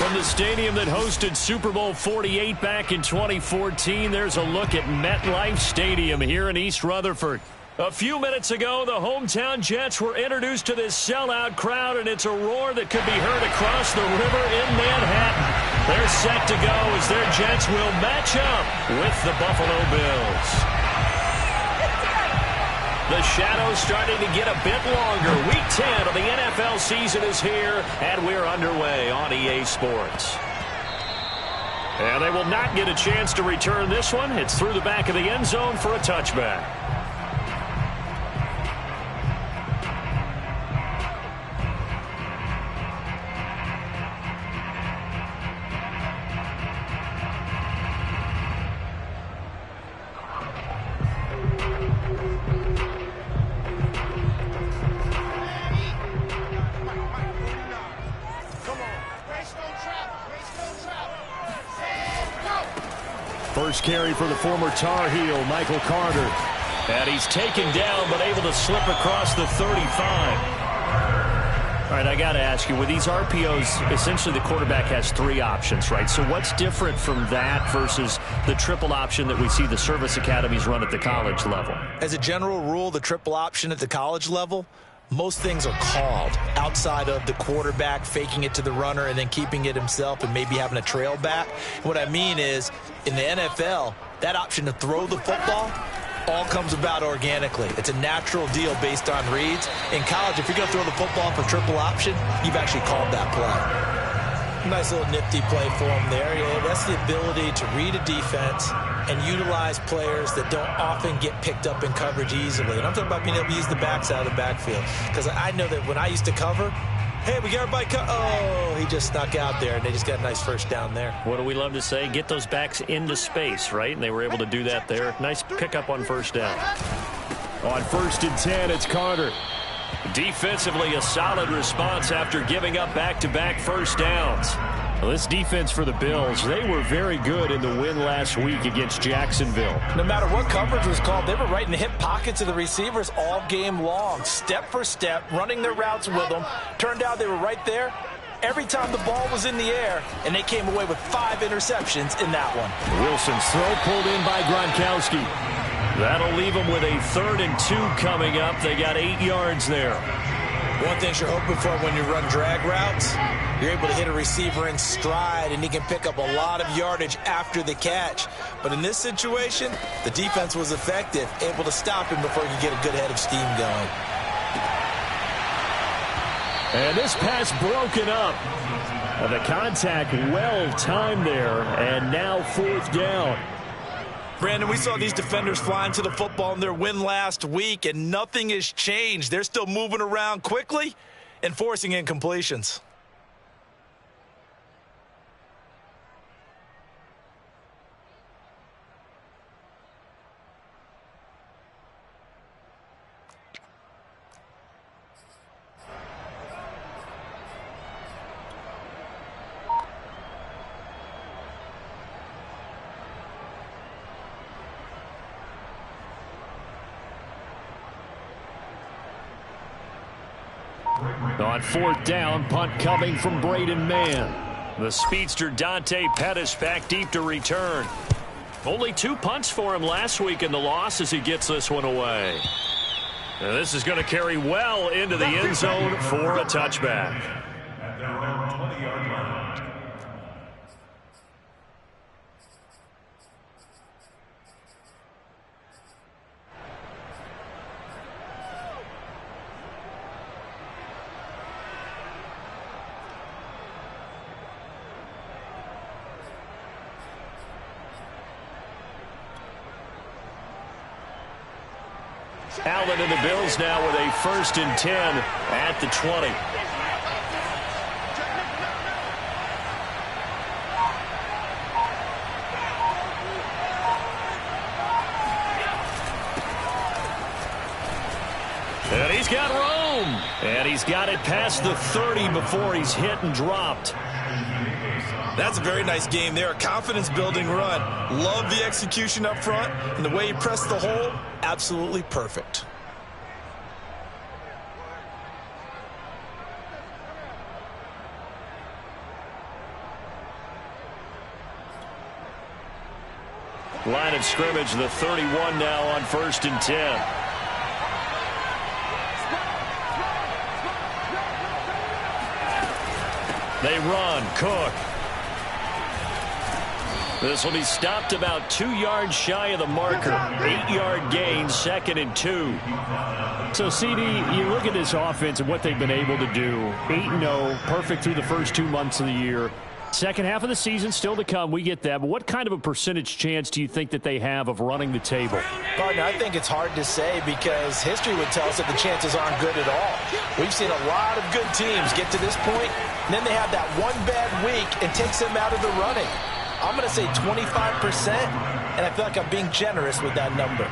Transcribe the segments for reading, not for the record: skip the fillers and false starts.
From the stadium that hosted Super Bowl 48 back in 2014, there's a look at MetLife Stadium here in East Rutherford. A few minutes ago, the hometown Jets were introduced to this sellout crowd, and it's a roar that could be heard across the river in Manhattan. They're set to go as their Jets will match up with the Buffalo Bills. The shadow's starting to get a bit longer. Week 10 of the NFL season is here, and we're underway on EA Sports. And they will not get a chance to return this one. It's through the back of the end zone for a touchback. First carry for the former Tar Heel, Michael Carter. And he's taken down, but able to slip across the 35. All right, I got to ask you, with these RPOs, essentially the quarterback has three options, right? So what's different from that versus the triple option that we see the service academies run at the college level? As a general rule, the triple option at the college level, most things are called outside of the quarterback faking it to the runner and then keeping it himself and maybe having a trail back. What I mean is, in the NFL, that option to throw the football all comes about organically. It's a natural deal based on reads. In college, if you're going to throw the football for triple option, you've actually called that play. Nice little nifty play for him there. Yeah, that's the ability to read a defense and utilize players that don't often get picked up in coverage easily. And I'm talking about being able to use the backs out of the backfield. Because I know that when I used to cover, hey, we got everybody oh, he just snuck out there, and they just got a nice first down there. What do we love to say? Get those backs into space, right? And they were able to do that there. Nice pickup on first down. On 1st and 10, it's Carter. Defensively, a solid response after giving up back-to-back first downs. Well, this defense for the Bills, they were very good in the win last week against Jacksonville. No matter what coverage was called, they were right in the hip pockets of the receivers all game long, step for step, running their routes with them. Turned out they were right there every time the ball was in the air, and they came away with 5 interceptions in that one. Wilson's throw pulled in by Gronkowski. That'll leave them with a 3rd and 2 coming up. They got 8 yards there. One thing you're hoping for when you run drag routes, you're able to hit a receiver in stride, and he can pick up a lot of yardage after the catch. But in this situation, the defense was effective, able to stop him before he could get a good head of steam going. And this pass broken up. The contact well timed there, and now 4th down. Brandon, we saw these defenders flying to the football in their win last week, and nothing has changed. They're still moving around quickly and forcing incompletions. On 4th down, punt coming from Braden Mann. The speedster Dante Pettis back deep to return. Only 2 punts for him last week in the loss as he gets this one away. And this is going to carry well into the end zone for a touchback. At their own 20-yard line. Allen and the Bills now with a 1st and 10 at the 20. And he's got room. And he's got it past the 30 before he's hit and dropped. That's a very nice game there. A confidence-building run. Love the execution up front, and the way he pressed the hole, absolutely perfect. Line of scrimmage, the 31 now on 1st and 10. They run. Cook. This will be stopped about 2 yards shy of the marker. 8-yard gain, 2nd and 2. So, CD, you look at this offense and what they've been able to do. 8-0, perfect through the first 2 months of the year. Second half of the season still to come. We get that. But what kind of a percentage chance do you think that they have of running the table? Partner, I think it's hard to say because history would tell us that the chances aren't good at all. We've seen a lot of good teams get to this point, and then they have that one bad week and takes them out of the running. I'm going to say 25%, and I feel like I'm being generous with that number.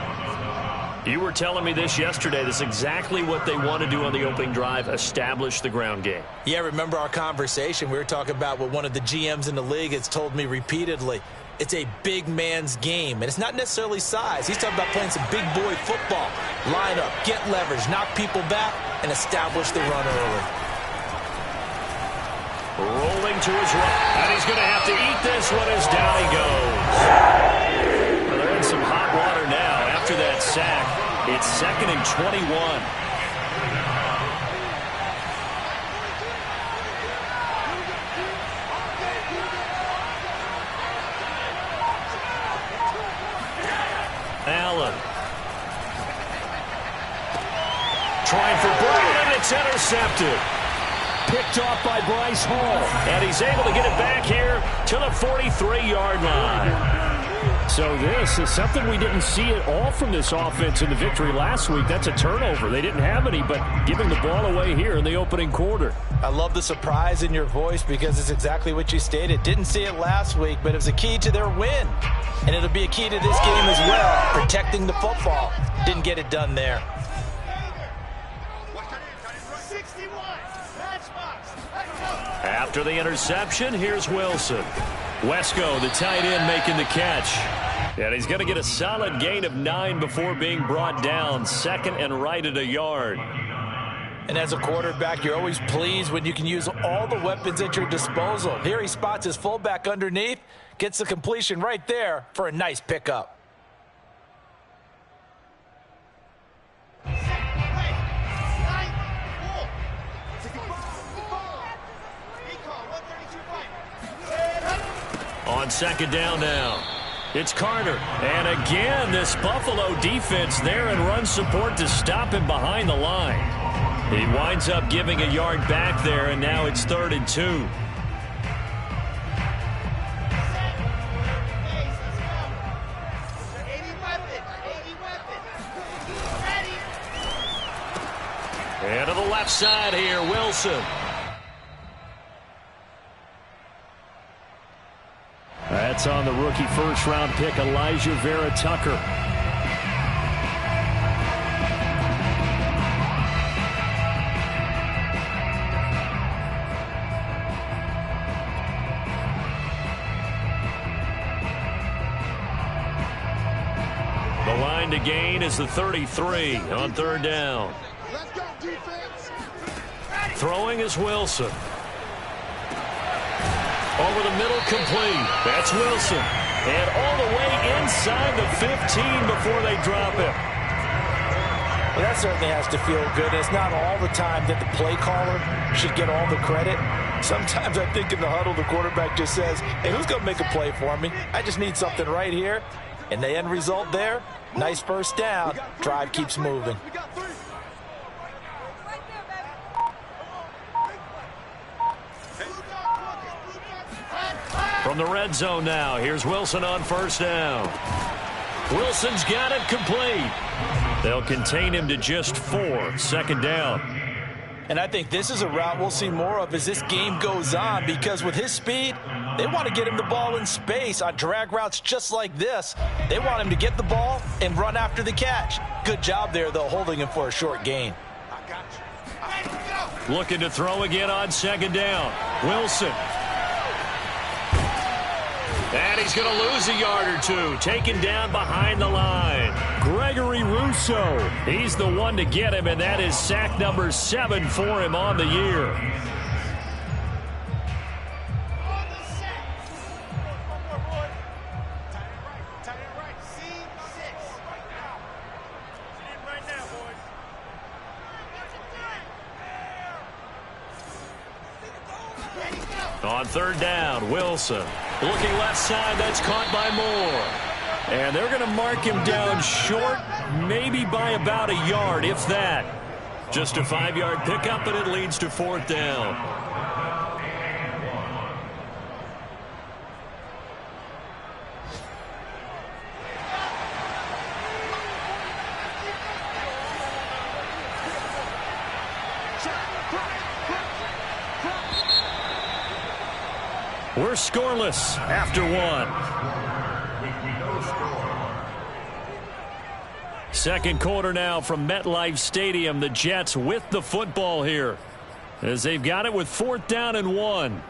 You were telling me this yesterday. This is exactly what they want to do on the opening drive, establish the ground game. Yeah, remember our conversation. We were talking about what one of the GMs in the league has told me repeatedly. It's a big man's game, and it's not necessarily size. He's talking about playing some big boy football. Line up, get leverage, knock people back, and establish the run early. Rolling to his right, and he's going to have to eat this one as down he goes. Well, they're in some hot water now after that sack. It's 2nd and 21. Allen. Trying for Brown, and it's intercepted. Picked off by Bryce Hall. And he's able to get it back here to the 43-yard line. So this is something we didn't see at all from this offense in the victory last week. That's a turnover. They didn't have any, but giving the ball away here in the opening quarter. I love the surprise in your voice because it's exactly what you stated. Didn't see it last week, but it was a key to their win. And it'll be a key to this game as well, protecting the football. Didn't get it done there. After the interception, here's Wilson. Wesco, the tight end, making the catch. And he's going to get a solid gain of 9 before being brought down. 2nd and right at 1 yard. And as a quarterback, you're always pleased when you can use all the weapons at your disposal. Here he spots his fullback underneath, gets the completion right there for a nice pickup. On 2nd down now, it's Carter. And again, this Buffalo defense there and run support to stop him behind the line. He winds up giving a yard back there, and now it's 3rd and 2. And to the left side here, Wilson. That's on the rookie first-round pick, Elijah Vera Tucker. The line to gain is the 33 on 3rd down. Let's go, defense. Throwing is Wilson. Over the middle, complete. That's Wilson. And all the way inside the 15 before they drop him. Well, that certainly has to feel good. It's not all the time that the play caller should get all the credit. Sometimes I think in the huddle, the quarterback just says, hey, who's going to make a play for me? I just need something right here. And the end result there, nice first down. Drive keeps moving. From the red zone now, here's Wilson on 1st down. Wilson's got it complete. They'll contain him to just 4, 2nd down. And I think this is a route we'll see more of as this game goes on, because with his speed, they want to get him the ball in space on drag routes just like this. They want him to get the ball and run after the catch. Good job there, though, holding him for a short gain. Looking to throw again on 2nd down. Wilson. And he's going to lose a yard or 2, taken down behind the line. Gregory Rousseau. He's the one to get him, and that is sack number 7 for him on the year. On third down, Wilson. Looking left side, that's caught by Moore. And they're going to mark him down short, maybe by about a yard, if that. Just a 5-yard pickup, and it leads to fourth down. We're scoreless after one. Second quarter now from MetLife Stadium. The Jets with the football here as they've got it with fourth down and 1.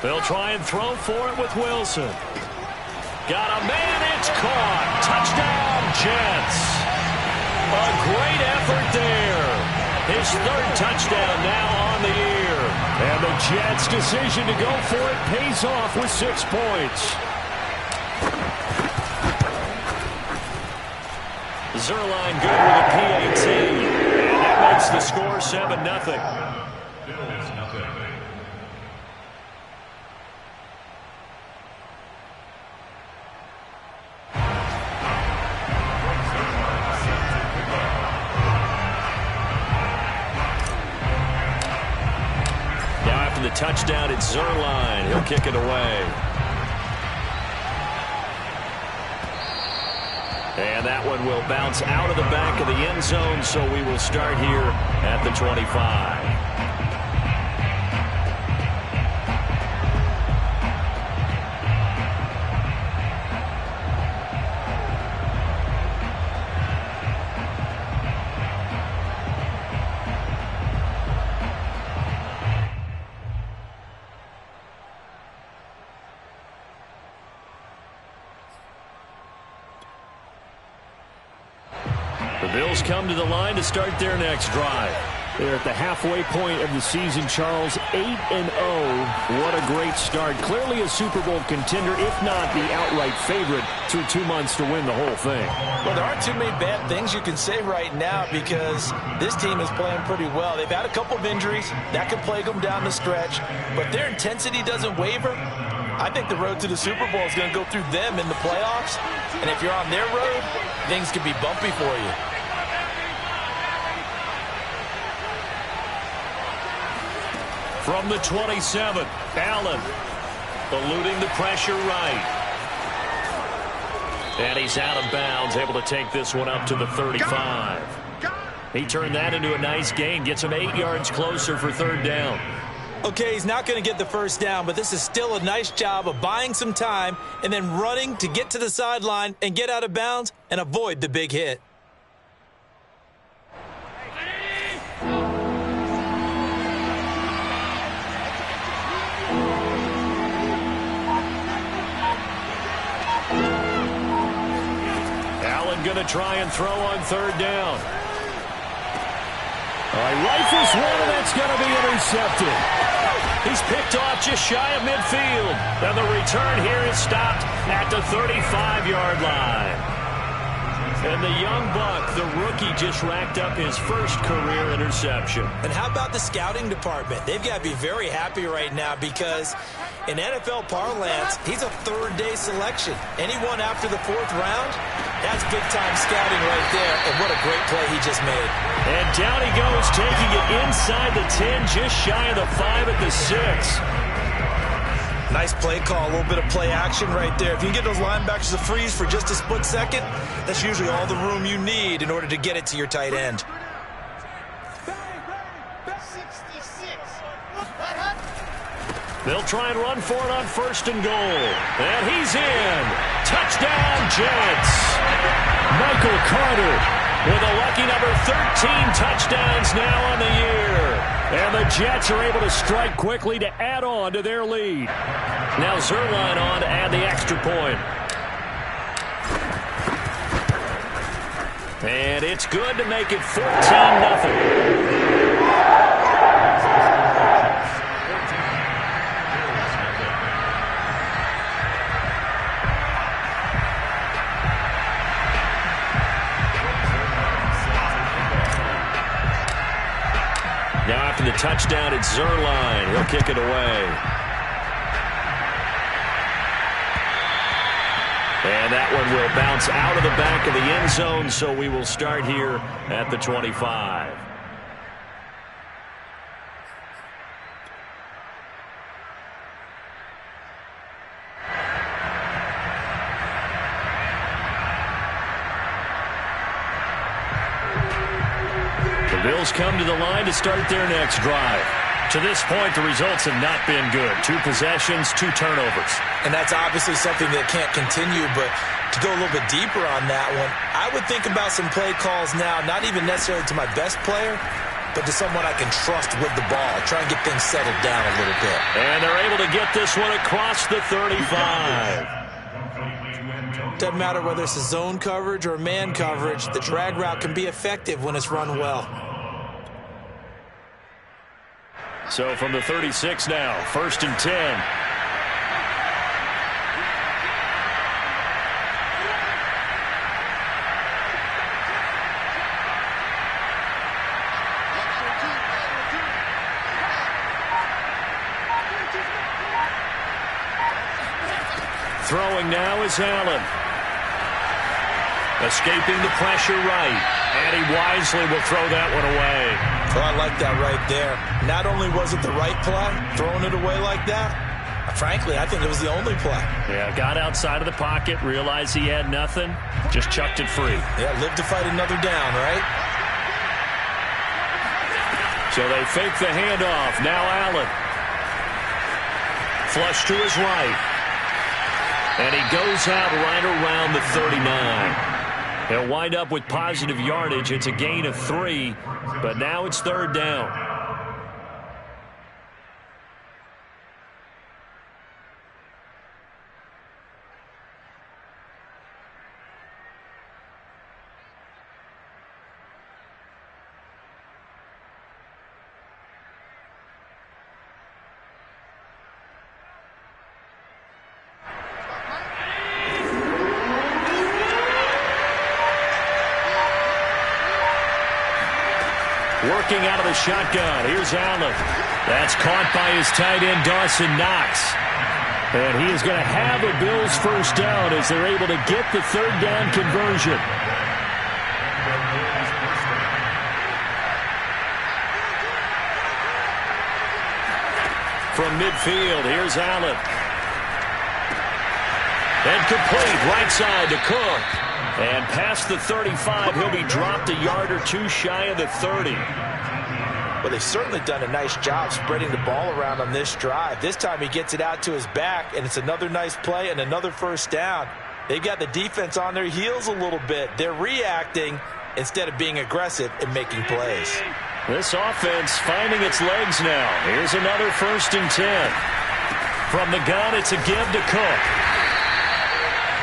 They'll try and throw for it with Wilson. Got a man, it's caught. Touchdown, Jets. A great effort there. His third touchdown now on the year. And the Jets' decision to go for it pays off with 6 points. Zerline good with a PAT. And that makes the score 7-0. The touchdown at Zerline. He'll kick it away. And that one will bounce out of the back of the end zone, so we will start here at the 25. The Bills come to the line to start their next drive. They're at the halfway point of the season, Charles. 8-0. What a great start. Clearly a Super Bowl contender, if not the outright favorite, through 2 months to win the whole thing. Well, there aren't too many bad things you can say right now because this team is playing pretty well. They've had a couple of injuries. That could plague them down the stretch. But their intensity doesn't waver. I think the road to the Super Bowl is going to go through them in the playoffs. And if you're on their road, things could be bumpy for you. From the 27, Allen eluding the pressure right. And he's out of bounds, able to take this one up to the 35. He turned that into a nice gain, gets him 8 yards closer for third down. Okay, he's not going to get the first down, but this is still a nice job of buying some time and then running to get to the sideline and get out of bounds and avoid the big hit. Going to try and throw on third down. Rifles one, and that's going to be intercepted. He's picked off just shy of midfield. And the return here is stopped at the 35-yard line. And the young buck, the rookie, just racked up his first career interception. And how about the scouting department? They've got to be very happy right now because in NFL parlance, he's a third-day selection. Anyone after the 4th round, that's big-time scouting right there. And what a great play he just made. And down he goes, taking it inside the 10, just shy of the 5 at the 6. Nice play call, a little bit of play action right there. If you can get those linebackers to freeze for just a split second, that's usually all the room you need in order to get it to your tight end. They'll try and run for it on first and goal. And he's in. Touchdown, Jets. Michael Carter with a lucky number 13 touchdowns now on the year. And the Jets are able to strike quickly to add on to their lead. Now Zerline on to add the extra point. And it's good to make it 14-0. Now after the touchdown, it's Zerline. He'll kick it away. And that one will bounce out of the back of the end zone, so we will start here at the 25. The Bills come to the line to start their next drive. To this point, the results have not been good. 2 possessions, 2 turnovers. And that's obviously something that can't continue, but to go a little bit deeper on that one, I would think about some play calls now, not even necessarily to my best player, but to someone I can trust with the ball. Try and get things settled down a little bit. And they're able to get this one across the 35. Doesn't matter whether it's a zone coverage or man coverage, the drag route can be effective when it's run well. So from the 36 now, 1st and 10. Throwing now is Allen. Escaping the pressure right. And he wisely will throw that one away. Well, I like that right there. Not only was it the right play, throwing it away like that, frankly, I think it was the only play. Yeah, got outside of the pocket, realized he had nothing, just chucked it free. Yeah, live to fight another down, right? So they fake the handoff. Now Allen. Flush to his right. And he goes out right around the 39. He'll wind up with positive yardage. It's a gain of 3, but now it's 3rd down. Working out of the shotgun. Here's Allen. That's caught by his tight end, Dawson Knox. And he is going to have a Bills first down as they're able to get the 3rd down conversion. From midfield, here's Allen. And complete right side to Cook. And past the 35, he'll be dropped a yard or 2 shy of the 30. Well, they've certainly done a nice job spreading the ball around on this drive. This time he gets it out to his back, and it's another nice play and another first down. They've got the defense on their heels a little bit. They're reacting instead of being aggressive and making plays. This offense finding its legs now. Here's another 1st and 10. From the gun, it's a give to Cook.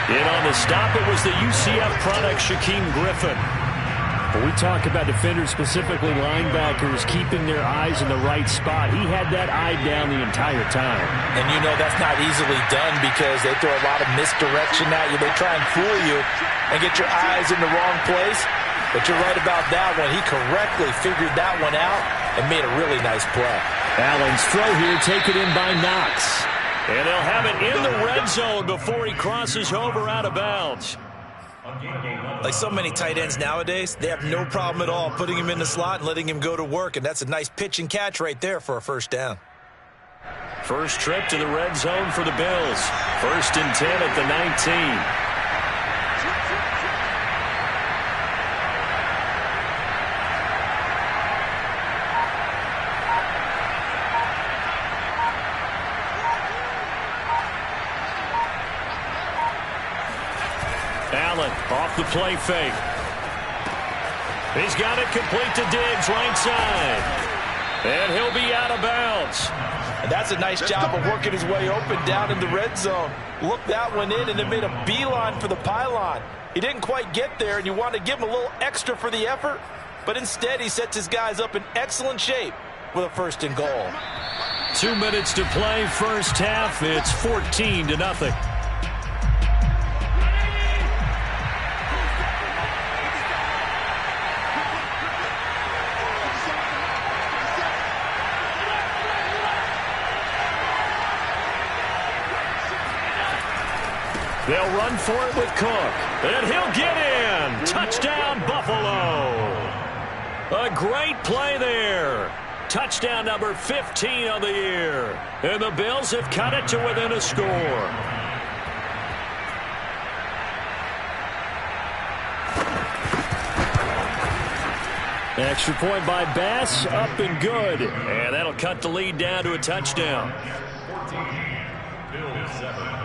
In on the stop, it was the UCF product, Shaquem Griffin. When we talk about defenders, specifically linebackers, keeping their eyes in the right spot, he had that eye down the entire time. And you know that's not easily done because they throw a lot of misdirection at you. They try and fool you and get your eyes in the wrong place. But you're right about that one. He correctly figured that one out and made a really nice play. Allen's throw here taken in by Knox. And they'll have it in the red zone before he crosses over out of bounds. Like so many tight ends nowadays, they have no problem at all putting him in the slot and letting him go to work. And that's a nice pitch and catch right there for a first down. First trip to the red zone for the Bills. 1st and 10 at the 19. Allen off the play fake. He's got it complete to Diggs right side. And he'll be out of bounds. And that's a nice job of working his way open down in the red zone. Looked that one in and then made a beeline for the pylon. He didn't quite get there, and you want to give him a little extra for the effort, but instead he sets his guys up in excellent shape with a 1st and goal. 2 minutes to play, first half. It's 14-0. They'll run for it with Cook, and he'll get in. Touchdown, Buffalo. A great play there. Touchdown number 15 on the year. And the Bills have cut it to within a score. Extra point by Bass, up and good. And that'll cut the lead down to a touchdown. Bills 7.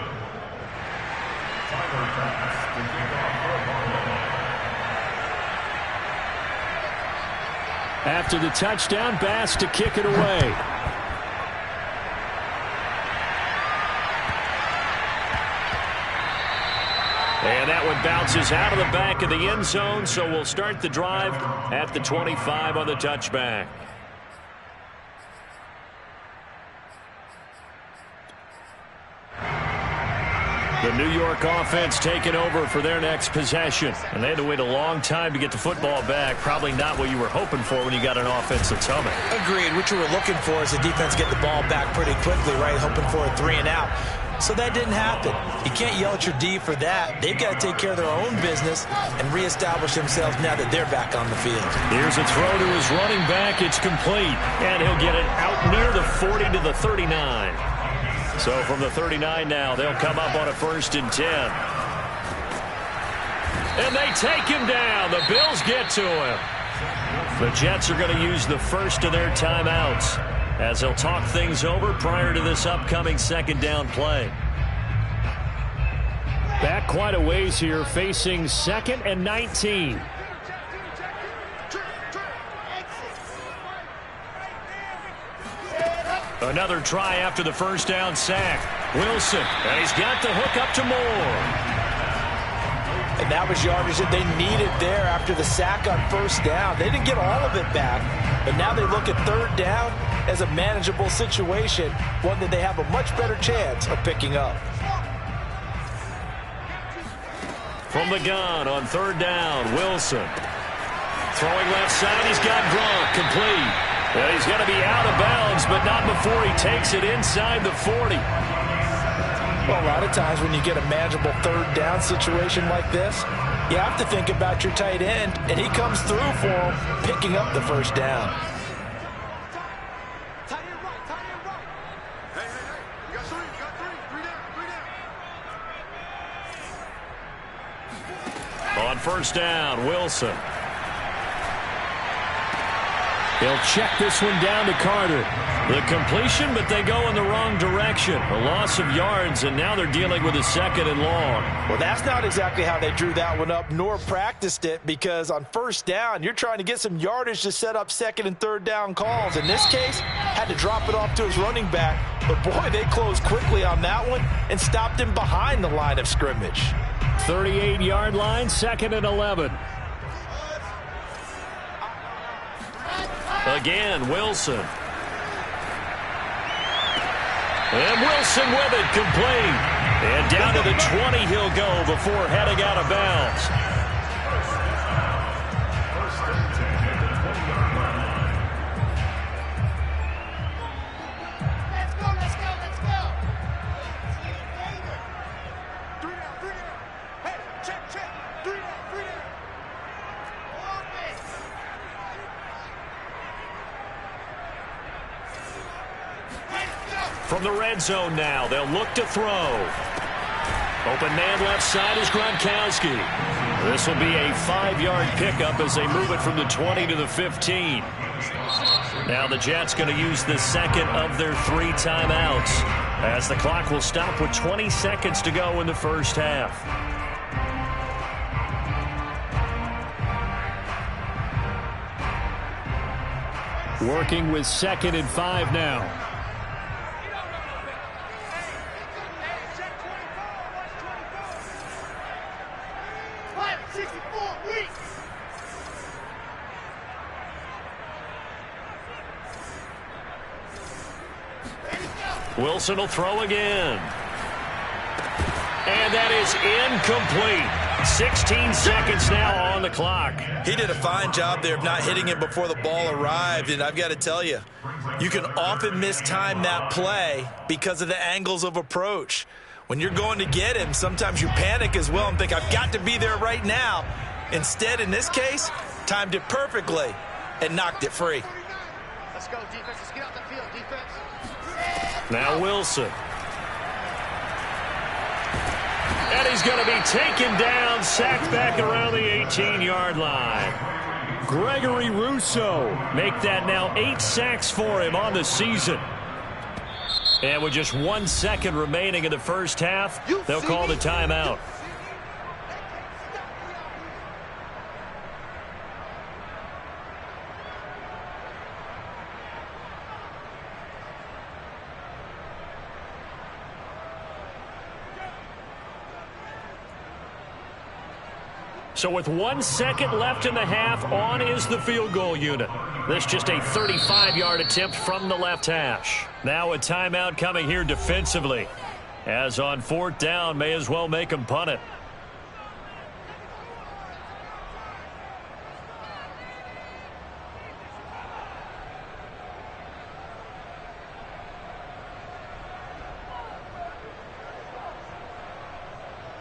After the touchdown, Bass to kick it away. And that one bounces out of the back of the end zone, so we'll start the drive at the 25 on the touchback. The New York offense taking over for their next possession. And they had to wait a long time to get the football back. Probably not what you were hoping for when you got an offense that's humming. Agreed. What you were looking for is the defense get the ball back pretty quickly, right? Hoping for a 3 and out. So that didn't happen. You can't yell at your D for that. They've got to take care of their own business and reestablish themselves now that they're back on the field. Here's a throw to his running back. It's complete. And he'll get it out near the 40 to the 39. So from the 39 now, they'll come up on a 1st and 10. And they take him down. The Bills get to him. The Jets are going to use the first of their timeouts as they'll talk things over prior to this upcoming 2nd down play. Back quite a ways here, facing 2nd and 19. Another try after the 1st down sack. Wilson, and he's got the hook up to Moore. And that was yardage that they needed there after the sack on 1st down. They didn't get all of it back, but now they look at 3rd down as a manageable situation, one that they have a much better chance of picking up. From the gun on 3rd down, Wilson. Throwing left side, he's got Gronk, complete. Well, he's going to be out of bounds, but not before he takes it inside the 40. Well, a lot of times when you get a manageable 3rd down situation like this, you have to think about your tight end, and he comes through for him, picking up the 1st down. On 1st down, Wilson. He'll check this one down to Carter. The completion, but they go in the wrong direction. A loss of yards, and now they're dealing with a 2nd and long. Well, that's not exactly how they drew that one up, nor practiced it, because on 1st down, you're trying to get some yardage to set up 2nd and 3rd down calls. In this case, had to drop it off to his running back. But, boy, they closed quickly on that one and stopped him behind the line of scrimmage. 38-yard line, 2nd and 11. Again, Wilson. And Wilson with it, complete. And down to the 20 he'll go before heading out of bounds. From the red zone now, they'll look to throw. Open man left side is Gronkowski. This will be a 5-yard pickup as they move it from the 20 to the 15. Now the Jets going to use the 2nd of their 3 timeouts as the clock will stop with 20 seconds to go in the 1st half. Working with 2nd and 5 now. 64 weeks. Wilson will throw again. And that is incomplete. 16 seconds now on the clock. He did a fine job there of not hitting him before the ball arrived, and I've got to tell you, you can often mistime that play because of the angles of approach. When you're going to get him, sometimes you panic as well and think, I've got to be there right now. Instead, in this case, timed it perfectly and knocked it free. Let's go, defense. Let's get out the field, defense. Now Wilson. And he's going to be taken down, sacked back around the 18-yard line. Gregory Rousseau make that now 8 sacks for him on the season. And with just 1 second remaining in the first half, they'll call the timeout. So with 1 second left in the half, on is the field goal unit. This just a 35-yard attempt from the left hash. Now a timeout coming here defensively. As on 4th down, may as well make them punt it.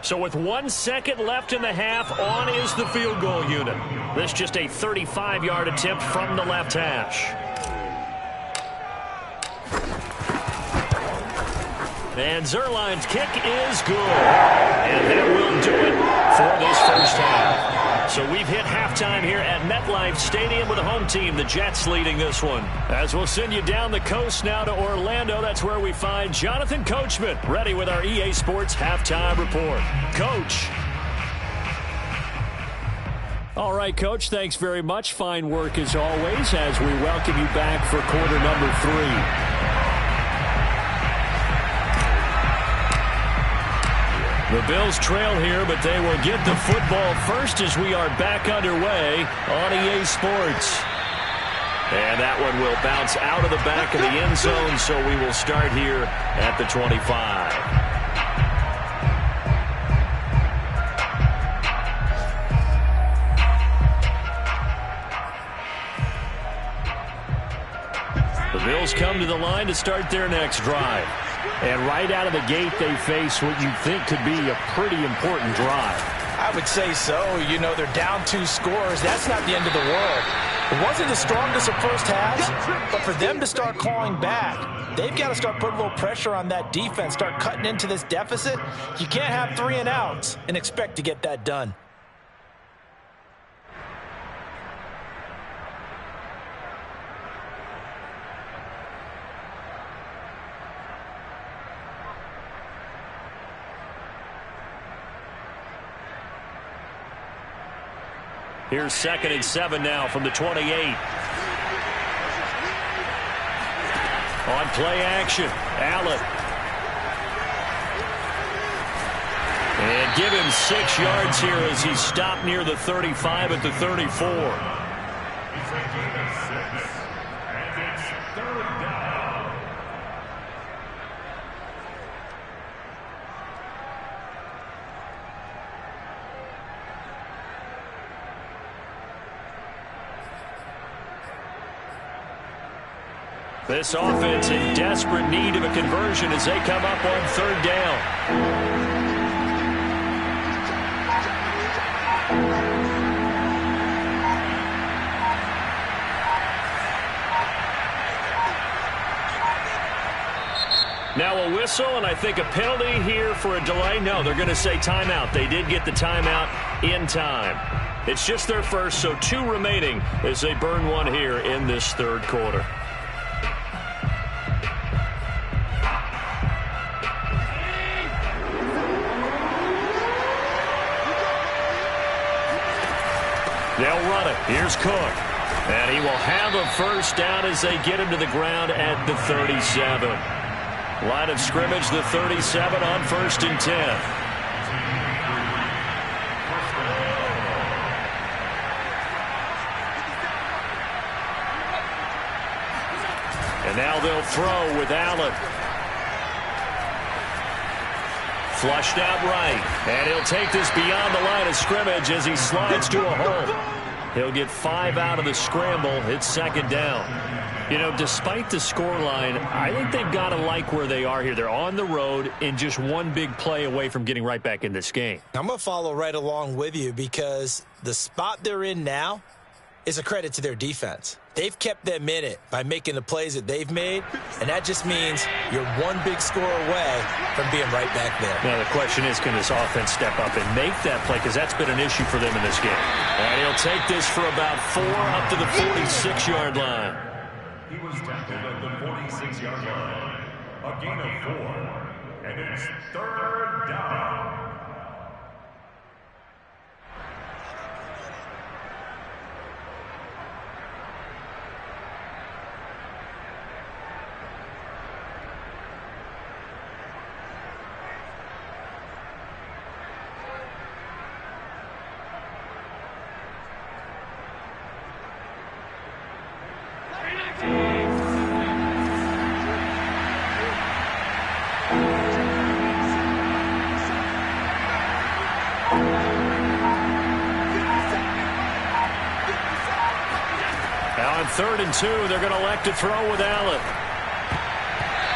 So with 1 second left in the half, on is the field goal unit. This just a 35-yard attempt from the left hash. And Zerline's kick is good. And that will do it for this first half. So we've hit halftime here at MetLife Stadium with the home team, the Jets, leading this one. As we'll send you down the coast now to Orlando, that's where we find Jonathan Coachman, ready with our EA Sports halftime report. Coach. All right, Coach, thanks very much. Fine work as always as we welcome you back for quarter number 3. The Bills trail here, but they will get the football first as we are back underway on EA Sports. And that one will bounce out of the back of the end zone, so we will start here at the 25. The Bills come to the line to start their next drive. And right out of the gate, they face what you think could be a pretty important drive. I would say so. You know, they're down 2 scores. That's not the end of the world. It wasn't the strongest of first halves, but for them to start clawing back, they've got to start putting a little pressure on that defense, start cutting into this deficit. You can't have 3 and outs and expect to get that done. Here's 2nd and 7 now from the 28. On play action, Allen. And give him 6 yards here as he stopped near the 35 at the 34. This offense in desperate need of a conversion as they come up on 3rd down. Now a whistle, and I think a penalty here for a delay. No, they're going to say timeout. They did get the timeout in time. It's just their first, so 2 remaining as they burn 1 here in this 3rd quarter. They'll run it. Here's Cook. And he will have a first down as they get him to the ground at the 37. Line of scrimmage, the 37 on 1st and 10. now they'll throw with Allen. Flushed out right. And he'll take this beyond the line of scrimmage as he slides to a hole. He'll get 5 out of the scramble. It's second down. You know, despite the scoreline, I think they've got to like where they are here. They're on the road and just one big play away from getting right back in this game. I'm going to follow right along with you because the spot they're in now is a credit to their defense. They've kept them in it by making the plays that they've made, and that just means you're one big score away from being right back there. Now, the question is, can this offense step up and make that play? Because that's been an issue for them in this game. And he'll take this for about 4 up to the 46-yard line. He was tackled at the 46-yard line. A gain of 4, and it's third down. Now on 3rd and 2, they're going to elect to throw with Allen.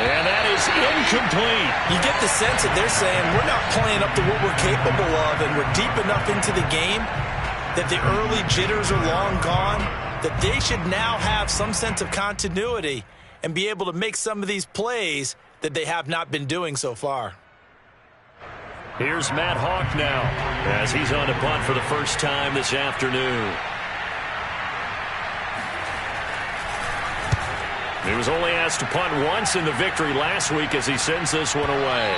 And that is incomplete. You get the sense that they're saying we're not playing up to what we're capable of, and we're deep enough into the game that the early jitters are long gone, that they should now have some sense of continuity and be able to make some of these plays that they have not been doing so far. Here's Matt Hawk now as he's on to punt for the first time this afternoon. He was only asked to punt once in the victory last week as he sends this one away.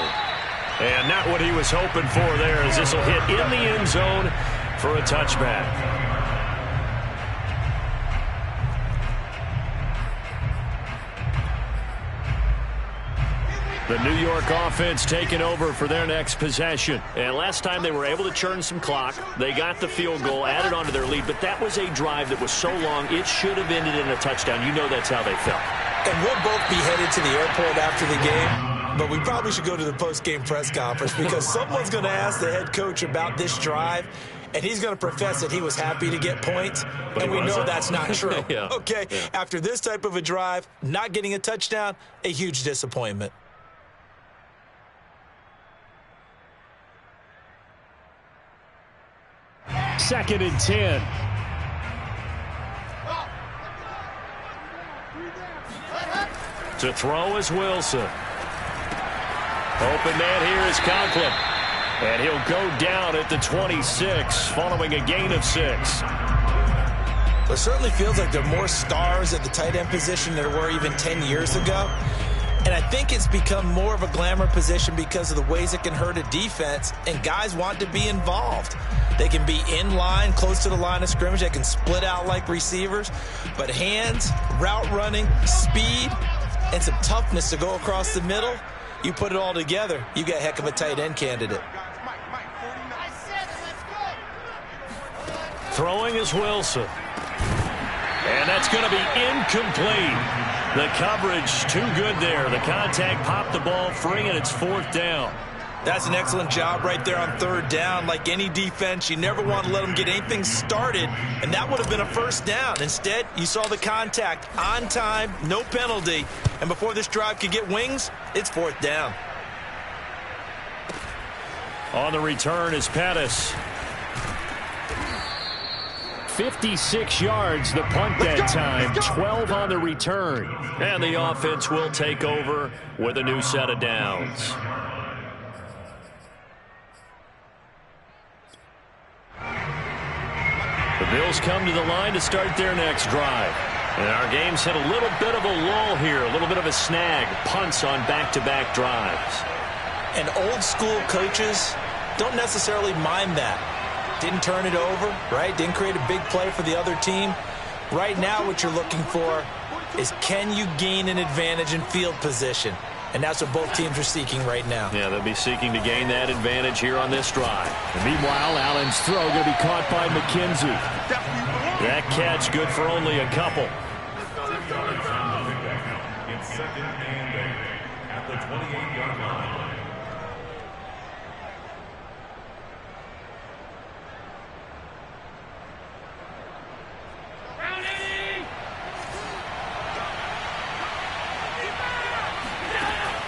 And not what he was hoping for there, as this will hit in the end zone for a touchback. The New York offense taking over for their next possession. And last time they were able to churn some clock. They got the field goal, added on to their lead, but that was a drive that was so long it should have ended in a touchdown. You know that's how they felt. And we'll both be headed to the airport after the game, but we probably should go to the post-game press conference because someone's going to ask the head coach about this drive, and he's going to profess that he was happy to get points, and we know that's not true. Yeah. Okay, yeah. After this type of a drive, not getting a touchdown, a huge disappointment. Second and 10. To throw is Wilson. Open man here is Conklin. And he'll go down at the 26 following a gain of 6. It certainly feels like there are more stars at the tight end position than there were even 10 years ago. And I think it's become more of a glamour position because of the ways it can hurt a defense, and guys want to be involved. They can be in line, close to the line of scrimmage. They can split out like receivers. But hands, route running, speed, and some toughness to go across the middle, you put it all together, you got a heck of a tight end candidate. Throwing is Wilson. And that's going to be incomplete. The coverage too good there. The contact popped the ball free, and it's 4th down. That's an excellent job right there on 3rd down. Like any defense, you never want to let them get anything started, and that would have been a 1st down. Instead, you saw the contact on time, no penalty, and before this drive could get wings, it's 4th down. On the return is Pettis. 56 yards, the punt that time, 12 on the return. And the offense will take over with a new set of downs. The Bills come to the line to start their next drive. And our game's hit a little bit of a lull here, a little bit of a snag, punts on back-to-back drives. And old school coaches don't necessarily mind that. Didn't turn it over, right? Didn't create a big play for the other team. Right now what you're looking for is, can you gain an advantage in field position? And that's what both teams are seeking right now. Yeah, they'll be seeking to gain that advantage here on this drive. And meanwhile, Allen's throw going to be caught by McKenzie. That catch good for only a couple. second and 8 at the 28-yard line.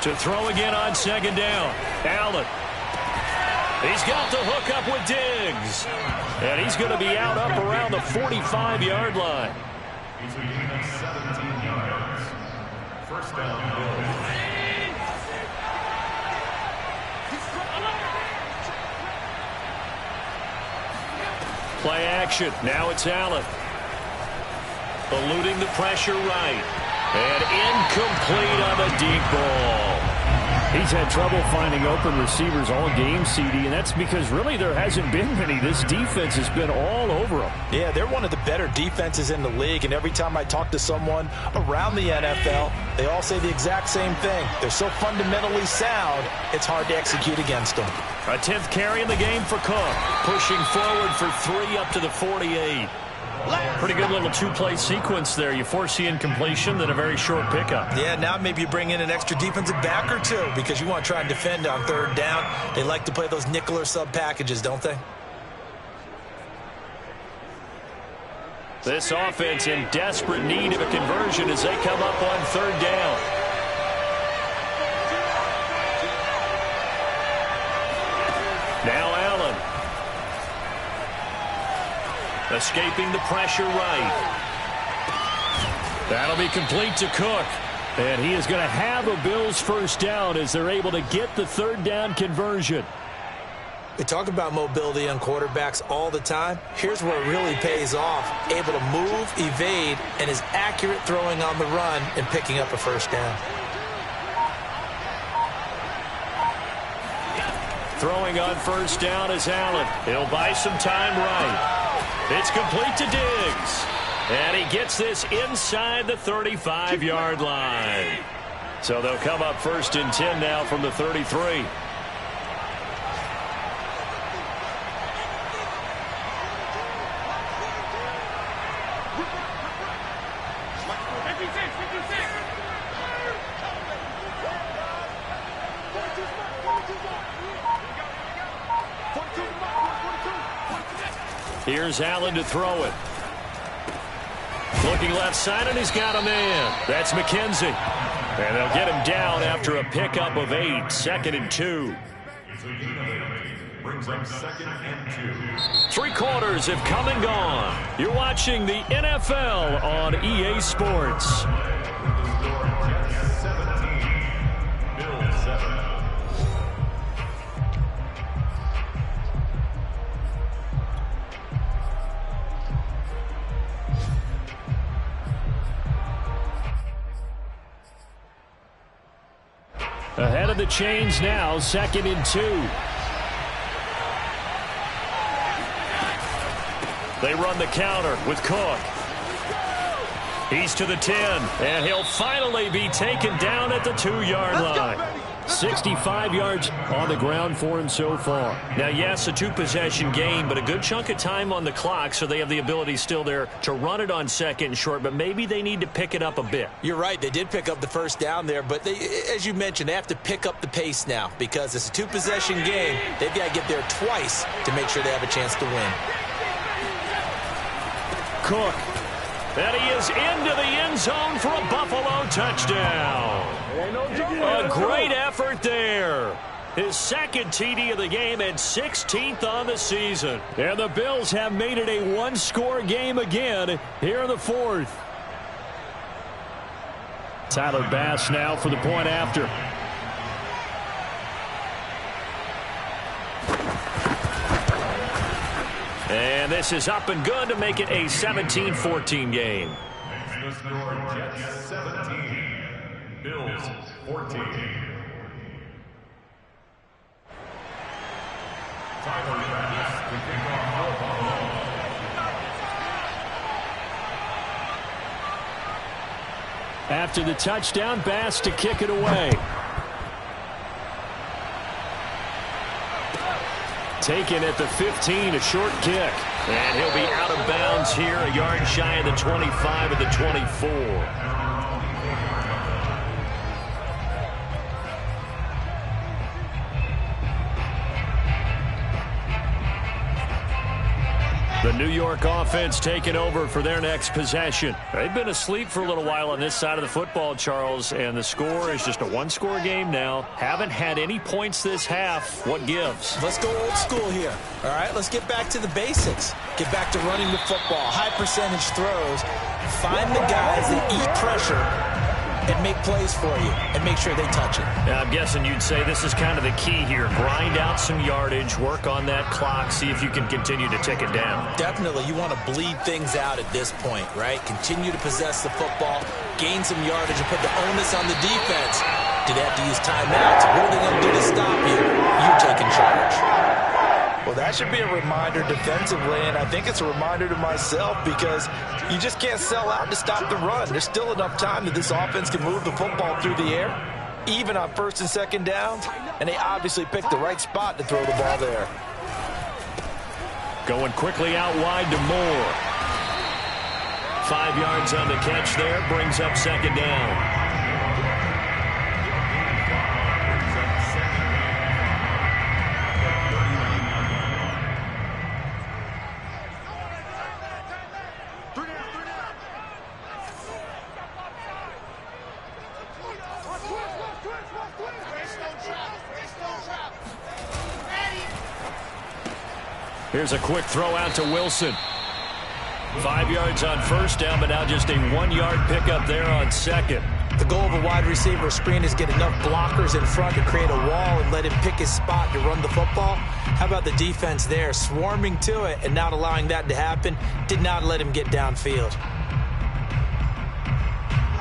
To throw again on second down. Allen. He's got the hook up with Diggs. And he's going to be out up around the 45-yard line. He's a gain of 17 yards. First down, Bills. Play action. Now it's Allen. Eluding the pressure right. And incomplete on the deep ball. He's had trouble finding open receivers all game, CD, and that's because really there hasn't been many. This defense has been all over them. Yeah, they're one of the better defenses in the league, and every time I talk to someone around the NFL, they all say the exact same thing. They're so fundamentally sound, it's hard to execute against them. A 10th carry in the game for Cook. Pushing forward for 3 up to the 48. Pretty good little two-play sequence there. You force the incompletion, then a very short pickup. Yeah, now maybe you bring in an extra defensive back or two because you want to try and defend on third down. They like to play those nickel or sub packages, don't they? This offense in desperate need of a conversion as they come up on third down. Now Allen. Escaping the pressure right. That'll be complete to Cook. And he is going to have a Bills first down as they're able to get the third down conversion. We talk about mobility on quarterbacks all the time. Here's where it really pays off. Able to move, evade, and is accurate throwing on the run and picking up a first down. Throwing on first down is Allen. He'll buy some time right. It's complete to Diggs. And he gets this inside the 35-yard line. So they'll come up first and 10 now from the 33. Here's Allen to throw it. Looking left side, and he's got a man. That's McKenzie. And they'll get him down after a pickup of 8. 2nd and 2. Brings up 2nd and 2. 3 quarters have come and gone. You're watching the NFL on EA Sports. Jets 17. Bills 7. Ahead of the chains now, 2nd and 2. They run the counter with Cook. He's to the 10, and he'll finally be taken down at the 2-yard line. 65 yards on the ground for him so far. Now, yes, a 2-possession game, but a good chunk of time on the clock, so they have the ability still there to run it on 2nd and short, but maybe they need to pick it up a bit. You're right. They did pick up the first down there, but they, as you mentioned, they have to pick up the pace now because it's a 2-possession game. They've got to get there twice to make sure they have a chance to win. Cook. And he is into the end zone for a Buffalo touchdown. A great effort there. His 2nd TD of the game and 16th on the season. And the Bills have made it a 1-score game again here in the 4th. Tyler Bass now for the point after. And this is up and good to make it a 17-14 game. The score, Jets 17. Bills 14. Tyler Bass to kick off Buffalo. After the touchdown, Bass to kick it away. Taken at the 15, a short kick. And he'll be out of bounds here, a yard shy of the 25 of the 24. The New York offense taking over for their next possession. They've been asleep for a little while on this side of the football, Charles, and the score is just a one-score game now. Haven't had any points this half. What gives? Let's go old school here. All right, let's get back to the basics. Get back to running the football, high percentage throws. Find the guys that eat pressure and make plays for you and make sure they touch it. Now, I'm guessing you'd say this is kind of the key here. Grind out some yardage, work on that clock, see if you can continue to tick it down. Definitely, you want to bleed things out at this point, right? Continue to possess the football, gain some yardage, and put the onus on the defense. Do they have to use timeouts? What are they going to do to stop you? You taking charge. Well, that should be a reminder defensively, and I think it's a reminder to myself because you just can't sell out to stop the run. There's still enough time that this offense can move the football through the air, even on first and second downs, and they obviously picked the right spot to throw the ball there. Going quickly out wide to Moore. 5 yards on the catch there, brings up second down. Here's a quick throw out to Wilson. 5 yards on first down, but now just a 1-yard pickup there on second. The goal of a wide receiver screen is get enough blockers in front to create a wall and let him pick his spot to run the football. How about the defense there, swarming to it and not allowing that to happen? Did not let him get downfield.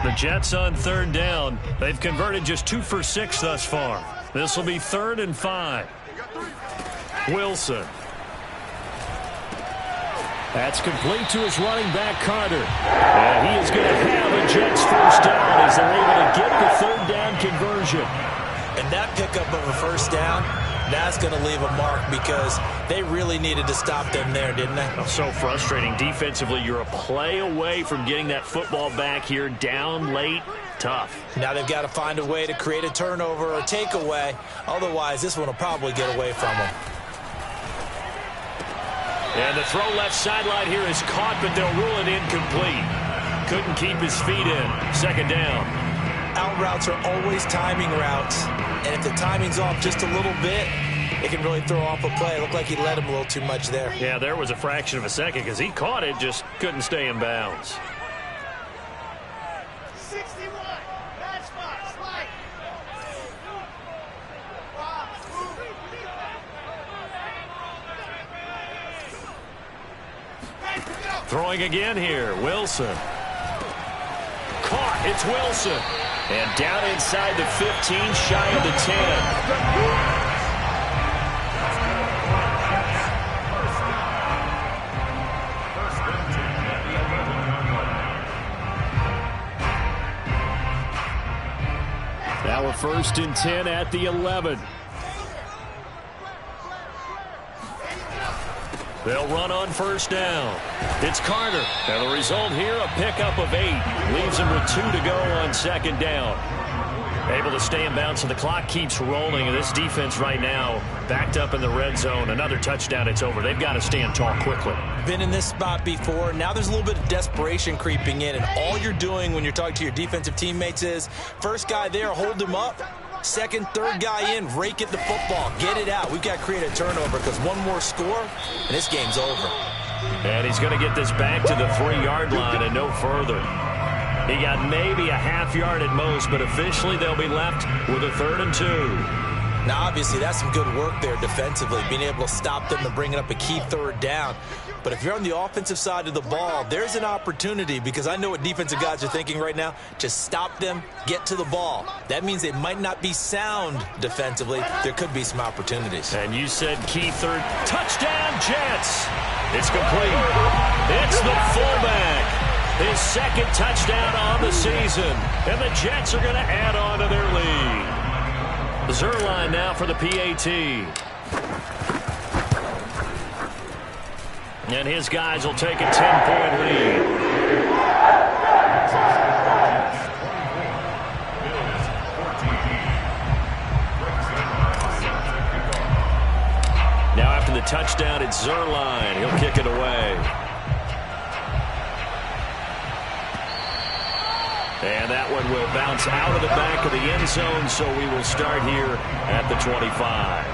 The Jets on third down. They've converted just 2 for 6 thus far. This will be 3rd and 5. Wilson. That's complete to his running back, Carter. And he is going to have a Jets first down as they're able to get the third down conversion. And that pickup of a first down, that's going to leave a mark because they really needed to stop them there, didn't they? So frustrating. Defensively, you're a play away from getting that football back here down late. Tough. Now they've got to find a way to create a turnover or takeaway. Otherwise, this one will probably get away from them. And the throw left sideline here is caught, but they'll rule it incomplete. Couldn't keep his feet in. Second down. Out routes are always timing routes. And if the timing's off just a little bit, it can really throw off a play. It looked like he let him a little too much there. Yeah, there was a fraction of a second because he caught it, just couldn't stay in bounds. 61. Match box. Slide. Throwing again here, Wilson. Caught, it's Wilson. And down inside the 15, shy of the 10. Now we're 1st and 10 at the 11. They'll run on first down. It's Carter. And the result here, a pickup of 8. Leaves him with 2 to go on second down. Able to stay in bounds, so the clock keeps rolling. And this defense right now, backed up in the red zone. Another touchdown, it's over. They've got to stand tall quickly. Been in this spot before. Now there's a little bit of desperation creeping in. And all you're doing when you're talking to your defensive teammates is, first guy there, hold him up. Second, third guy in, rake at the football. Get it out. We've got to create a turnover because one more score, and this game's over. And he's going to get this back to the 3-yard line and no further. He got maybe a half yard at most, but officially they'll be left with a 3rd and 2. Now, obviously, that's some good work there defensively, being able to stop them and bringing up a key 3rd down. But if you're on the offensive side of the ball, there's an opportunity because I know what defensive guys are thinking right now. Just stop them, get to the ball. That means they might not be sound defensively. There could be some opportunities. And you said key 3rd. Touchdown, Jets! It's complete. It's the fullback. His 2nd touchdown on the season. And the Jets are going to add on to their lead. Zerline now for the PAT. And his guys will take a 10-point lead. Now after the touchdown at Zerline. He'll kick it away. And that one will bounce out of the back of the end zone, so we will start here at the 25.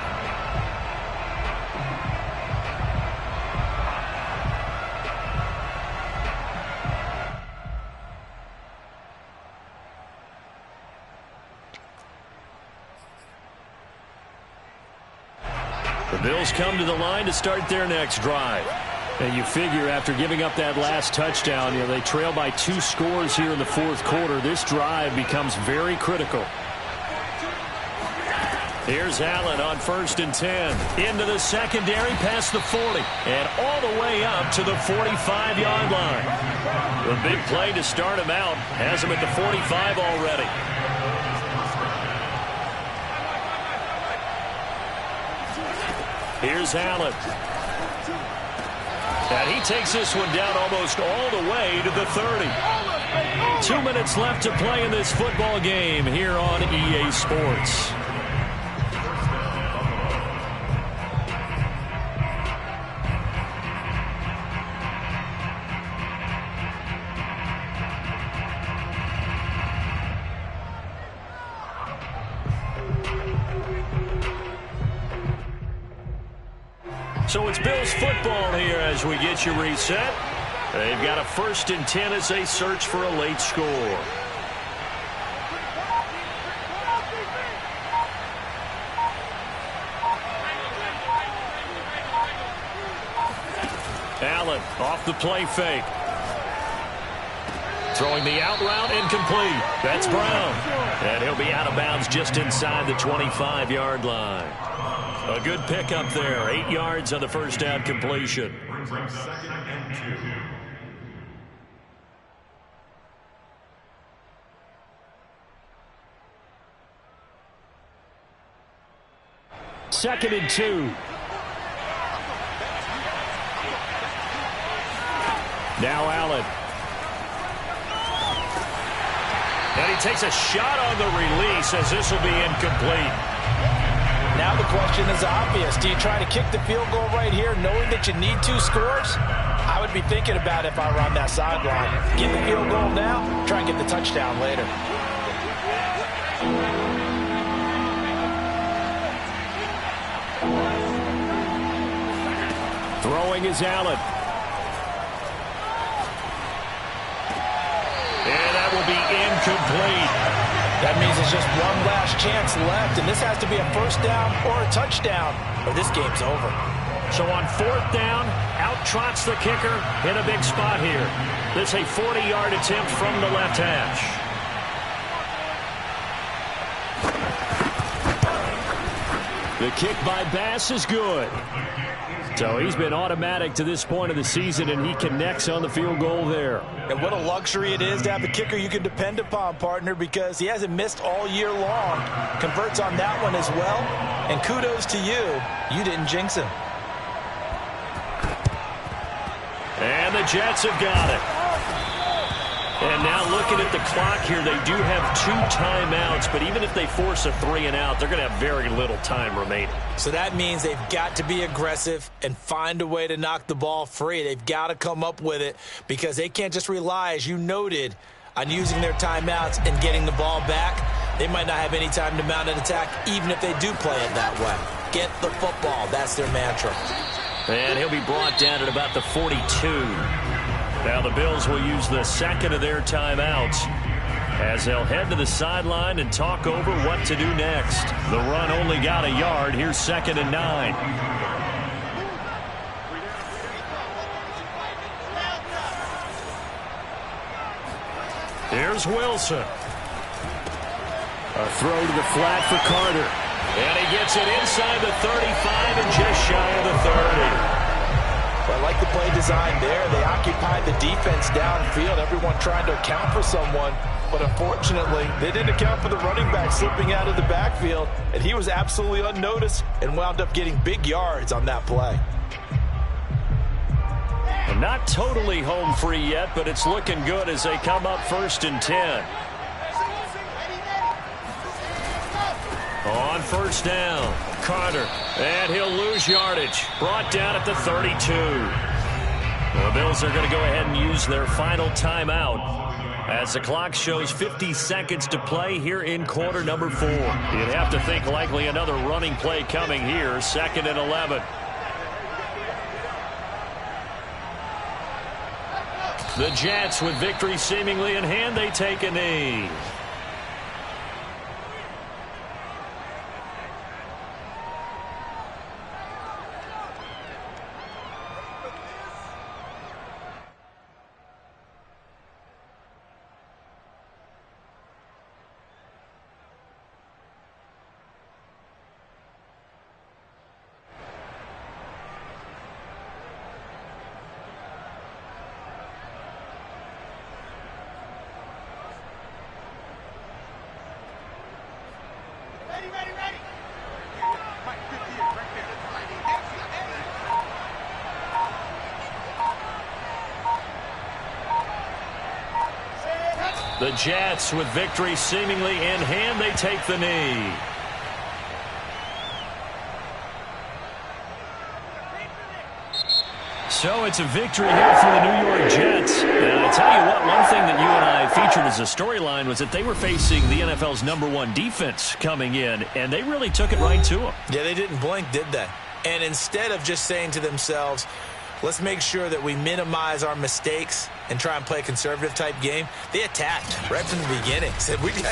The Bills come to the line to start their next drive. And you figure after giving up that last touchdown, they trail by 2 scores here in the fourth quarter. This drive becomes very critical. Here's Allen on 1st and 10. Into the secondary, past the 40. And all the way up to the 45-yard line. The big play to start him out has him at the 45 already. Here's Allen. And he takes this one down almost all the way to the 30. 2 minutes left to play in this football game here on EA Sports. So it's Bills football here as we get you reset. They've got a 1st and 10 as they search for a late score. Allen off the play fake. Throwing the out route, incomplete. That's Brown. And he'll be out of bounds just inside the 25-yard line. A good pickup there. 8 yards on the first down completion. Brings up 2nd and 2. Second and 2. Now Allen. And he takes a shot on the release as this will be incomplete. Now the question is obvious. Do you try to kick the field goal right here knowing that you need 2 scores? I would be thinking about it if I were on that sideline. Get the field goal now, try and get the touchdown later. Throwing is Allen. And that will be incomplete. That means it's just one last chance left, and this has to be a 1st down or a touchdown, or this game's over. So on 4th down, out trots the kicker in a big spot here. This a 40-yard attempt from the left hash. The kick by Bass is good. So he's been automatic to this point of the season, and he connects on the field goal there. And what a luxury it is to have a kicker you can depend upon, partner, because he hasn't missed all year long. Converts on that one as well. And kudos to you. You didn't jinx him. And the Jets have got it. And now looking at the clock here, they do have 2 timeouts, but even if they force a 3 and out, they're going to have very little time remaining. So that means they've got to be aggressive and find a way to knock the ball free. They've got to come up with it because they can't just rely, as you noted, on using their timeouts and getting the ball back. They might not have any time to mount an attack, even if they do play it that way. Get the football. That's their mantra. And he'll be brought down at about the 42. Now the Bills will use the second of their timeouts as they'll head to the sideline and talk over what to do next. The run only got a yard. Here's 2nd and 9. Here's Wilson. A throw to the flat for Carter. And he gets it inside the 35 and just shy of the 30. Well, I like the play design there. They occupied the defense downfield, everyone trying to account for someone. But unfortunately, they didn't account for the running back slipping out of the backfield. And he was absolutely unnoticed and wound up getting big yards on that play. And not totally home free yet, but it's looking good as they come up 1st and 10. On 1st down, Carter. And he'll lose yardage. Brought down at the 32. The Bills are going to go ahead and use their final timeout as the clock shows 50 seconds to play here in quarter number 4. You'd have to think likely another running play coming here. 2nd and 11. The Jets with victory seemingly in hand. They take a knee. The Jets with victory seemingly in hand. They take the knee. So it's a victory here for the New York Jets. And I tell you what, one thing that you and I featured as a storyline was that they were facing the NFL's #1 defense coming in, and they really took it right to them. Yeah, they didn't blink, did they? And instead of just saying to themselves, let's make sure that we minimize our mistakes and try and play a conservative type game, they attacked right from the beginning. Said, we got